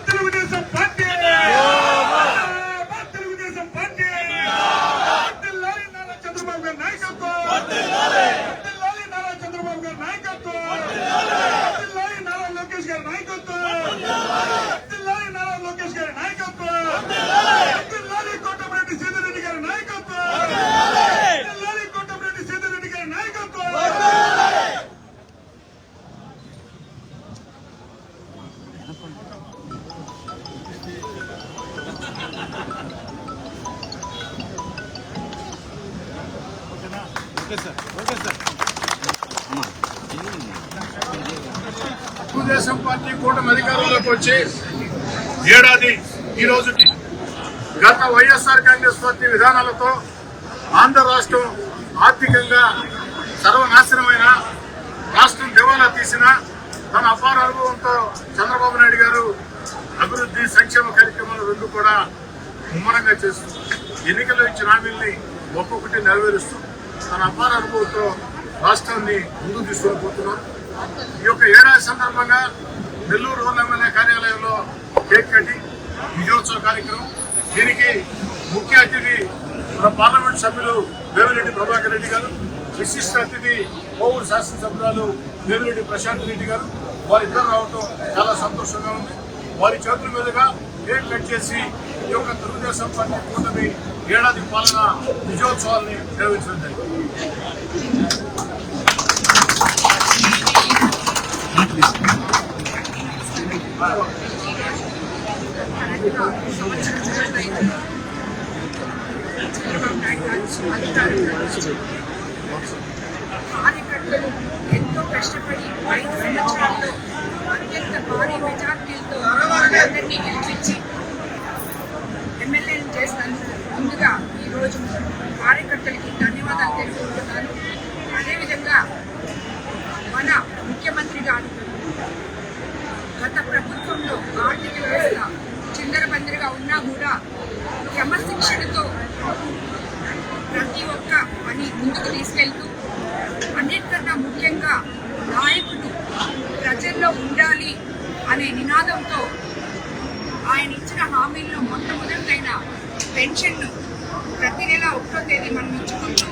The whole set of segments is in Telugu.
తెలుగుదేశం పార్టీ తెలుగుదేశం పార్టీ నారా చంద్రబాబు గారి నాయకత్వం నారా చంద్రబాబు గారి నాయకత్వం నారా లోకేష్ గారి నాయకత్వం నారా లోకేష్ గారి నాయకత్వం కోటమిరెడ్డి సీతారెడ్డి గారి నాయకత్వం కోటమిరెడ్డి సీతారెడ్డి గారి నాయకత్వం. తెలుగుదేశం పార్టీ కూటమి అధికారంలోకి వచ్చి ఏడాది ఈ రోజుకి గత వైఎస్ఆర్ కాంగ్రెస్ పార్టీ విధానాలతో ఆంధ్ర రాష్ట్రం ఆర్థికంగా సర్వనాశనమైన రాష్ట్రం దివాలా తీసిన తన అపార అనుభవంతో చంద్రబాబు నాయుడు గారు అభివృద్ధి సంక్షేమ కార్యక్రమాలు రెండు కూడా ముమ్మరంగా చేస్తూ ఎన్నికల్లో ఇచ్చిన హామీల్ని ఒక్కొక్కటి నెరవేరుస్తూ తన అపార అనుభవంతో రాష్ట్రాన్ని ముందుకు తీసుకుపోతున్నారు. ఈ యొక్క ఏడాది సందర్భంగా నెల్లూరు రూరల్ ఎమ్మెల్యే కార్యాలయంలో కేక్ కట్టి విజయోత్సవ కార్యక్రమం. దీనికి ముఖ్య అతిథి మన పార్లమెంట్ సభ్యులు వేమిరెడ్డి ప్రభాకర్ రెడ్డి గారు, విశిష్ట అతిథి కోవూరు శాసనసభ్యురాలు వేమిరెడ్డి ప్రశాంత్ రెడ్డి గారు, వారిద్దరు రావడం చాలా సంతోషంగా ఉంది. వారి చేతుల మీదుగా కేక్ కట్ చేసి ఈ యొక్క తెలుగుదేశం పార్టీ కూటమి ఏడాది పాలన విజయోత్సవాన్ని నిర్వహించడం జరిగింది. కార్యకర్తలు ఎంతో కష్టపడి 5 సంవత్సరాల్లో అత్యంత భారీ మెజార్టీలతో అందరినీ గెలిపించి ఎమ్మెల్యేలు చేస్తాను. ముందుగా ఈరోజు కార్యకర్తలకి ధన్యవాదాలు తెలుపుకుంటున్నాను. అదేవిధంగా మన ముఖ్యమంత్రి గారు గత ప్రభుత్వంలో ఆర్థిక వ్యవస్థ చిందరబందరగా ఉన్నా కూడా క్రమశిక్షణతో ప్రతి ఒక్క పని ముందుకు తీసుకెళ్తూ అన్నిటికన్నా ముఖ్యంగా నాయకుడు ప్రజల్లో ఉండాలి అనే నినాదంతో ఆయన ఇచ్చిన హామీల్లో మొట్టమొదటిదైన పెన్షన్ను ప్రతి నెల 1వ తేదీ మనం ఇచ్చుకుంటూ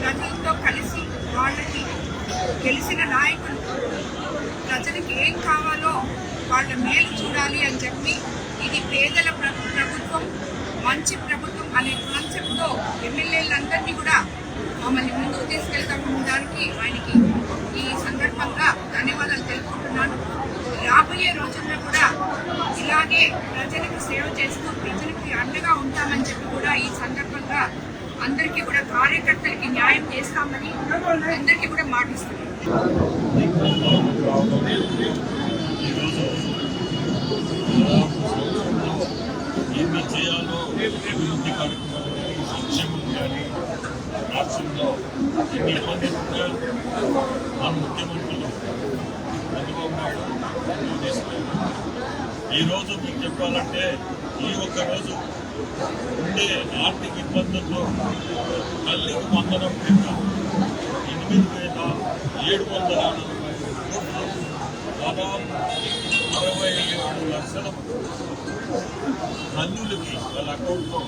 ప్రజలతో కలిసి వాళ్ళకి గెలిచిన నాయకులు ప్రజలకు ఏం కావాలో వాళ్ళ మేలు చూడాలి అని చెప్పి ఇది పేదల ప్రభుత్వం, మంచి ప్రభుత్వం అనే కాన్సెప్ట్తో ఎమ్మెల్యేలందరినీ కూడా మమ్మల్ని ముందుకు తీసుకెళ్తామనడానికి ఆయనకి ఈ సందర్భంగా ధన్యవాదాలు తెలుపుకుంటున్నాను. రాబోయే రోజుల్లో కూడా ఇలాగే ప్రజలకు సేవ చేస్తూ ప్రజలకు అండగా ఉంటామని చెప్పి కూడా ఈ సందర్భంగా అందరికీ కూడా కార్యకర్తలకి న్యాయం చేస్తామని అందరికీ కూడా మాటిస్తున్నాను. ఏమి చేయాలో అభివృద్ధి కార్యక్రమాలు సంక్షేమం కానీ రాష్ట్రంలో ఎన్ని ఇబ్బందులు ఉన్నాయో మన ముఖ్యమంత్రులు చంద్రబాబు నాయుడు తీసుకెళ్ళారు. ఈరోజు మీకు చెప్పాలంటే ఈ ఒక్కరోజు ఉండే ఆర్థిక ఇబ్బందుల్లో తల్లికి వందనం కింద 8,740 కోట్లు దాదాపు 67 లక్షల తల్లులకి వాళ్ళ అకౌంట్లో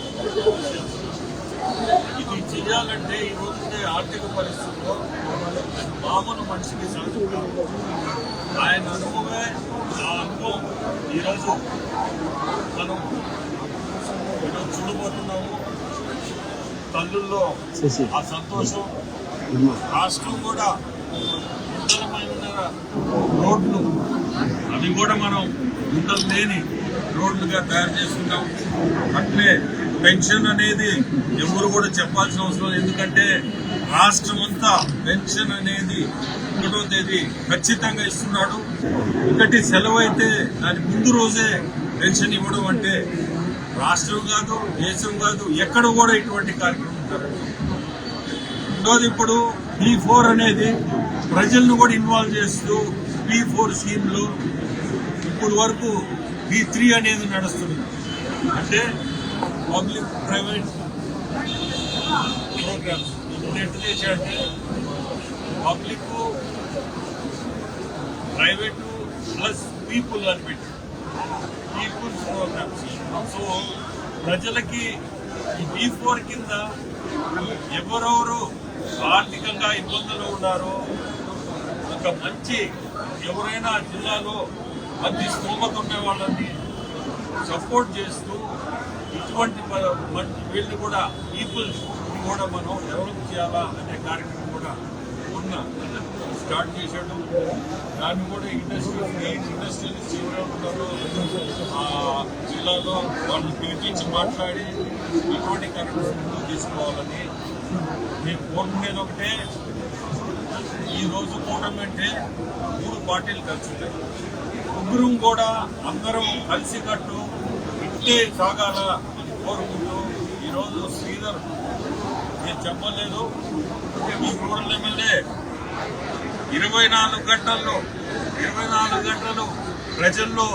ఇది చేయాలంటే ఈ రోజు ఆర్థిక పరిస్థితుల్లో మామూలు మనిషికి సాగుతాం. ఆయన అనుభవమే ఆ అనుభవం ఈరోజు మనం ఈరోజు చూడబోతున్నాము. తల్లుల్లో ఆ సంతోషం. రాష్ట్రం కూడా ఉత్తరమైన రోడ్లు అవి కూడా మనం గుంటలు లేని రోడ్లుగా తయారు చేసుకున్నాం. అట్లే పెన్షన్ అనేది ఎవరు కూడా చెప్పాల్సిన అవసరం, ఎందుకంటే రాష్ట్రం అంతా పెన్షన్ అనేది 1వ తేదీ ఖచ్చితంగా ఇస్తున్నాడు. ఒకటి సెలవు అయితే దాని ముందు రోజే పెన్షన్ ఇవ్వడం అంటే రాష్ట్రం కాదు, దేశం కాదు, ఎక్కడ కూడా ఇటువంటి కార్యక్రమం జరగదు. రెండోది ఇప్పుడు P4 అనేది ప్రజలను కూడా ఇన్వాల్వ్ చేస్తూ P4 స్కీమ్లో ఇప్పుడు వరకు P3 అనేది నడుస్తుంది. అంటే పబ్లిక్ ప్రైవేట్ ప్రోగ్రామ్స్ ఇప్పుడు ఎట్లా చేశారంటే పబ్లిక్ ప్రైవేటు ప్లస్ పీపుల్ అని పెట్టి పీపుల్స్ ప్రోగ్రామ్స్. సో ప్రజలకి ఈ B4 కింద ఎవరెవరు ఆర్థికంగా ఇబ్బందులు ఉన్నారో ఒక మంచి ఎవరైనా జిల్లాలో మంచి స్తోమత ఉన్న వాళ్ళని సపోర్ట్ చేస్తూ ఇటువంటి వీళ్ళు కూడా పీపుల్ కూడా మనం డెవలప్ చేయాలా అనే కార్యక్రమం కూడా స్టార్ట్ చేశాడు. దాన్ని కూడా ఇండస్ట్రియలిస్ట్ ఎవరెవరు ఉన్నారో ఆ జిల్లాలో వాళ్ళు పిలిపించి మాట్లాడి ఇటువంటి కార్యక్రమం తీసుకోవాలని మేము కోరుకునేది ఒకటే. ఈరోజు కూటమి అంటే 3 పార్టీలు కలిసి ఉంటాయి. ముగ్గురం కూడా అందరం కలిసికట్టు ఇట్టే సాగాల అని కోరుకుంటూ ఈరోజు శ్రీధర్ నేను చెప్పలేదు, ఈ రూరల్ ఎమ్మెల్యే 24 గంటలు ప్రజల్లో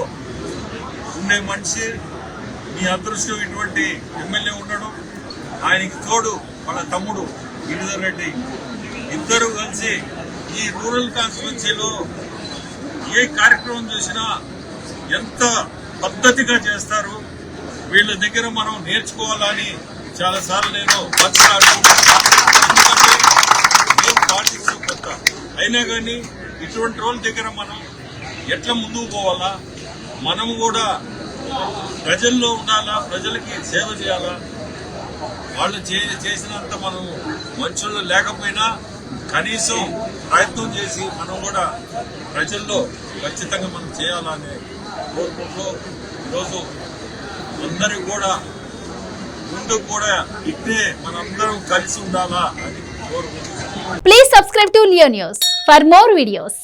ఉండే మనిషి. మీ అదృష్టం ఇటువంటి ఎమ్మెల్యే ఉండడం. ఆయనకి తోడు వాళ్ళ తమ్ముడు గిరిధర్ రెడ్డి, ఇద్దరు కలిసి ఈ రూరల్ కాన్స్టిట్యున్సీలో ఏ కార్యక్రమం చేసినా ఎంత పద్ధతిగా చేస్తారు. వీళ్ళ దగ్గర మనం నేర్చుకోవాలని చాలాసార్లు నేను మాట్లాడాను. ఎందుకంటే మేము పార్టీస్ కొత్త అయినా కానీ ఇటువంటి రోజుల దగ్గర మనం ఎట్లా ముందుకు పోవాలా, మనము కూడా ప్రజల్లో ఉండాలా, ప్రజలకి సేవ చేయాలా. వాళ్ళు చేసినంత మనం మనుషుల్లో లేకపోయినా కనీసం ప్రయత్నం చేసి మనం కూడా ప్రజల్లో ఖచ్చితంగా మనం చేయాలని కోరుకుంటూ ఈరోజు అందరూ కూడా ముందు కూడా ఇట్టే మనందరం కలిసి ఉండాలా అని కోరుకుంటున్నాం. Please subscribe to Leo News for more videos.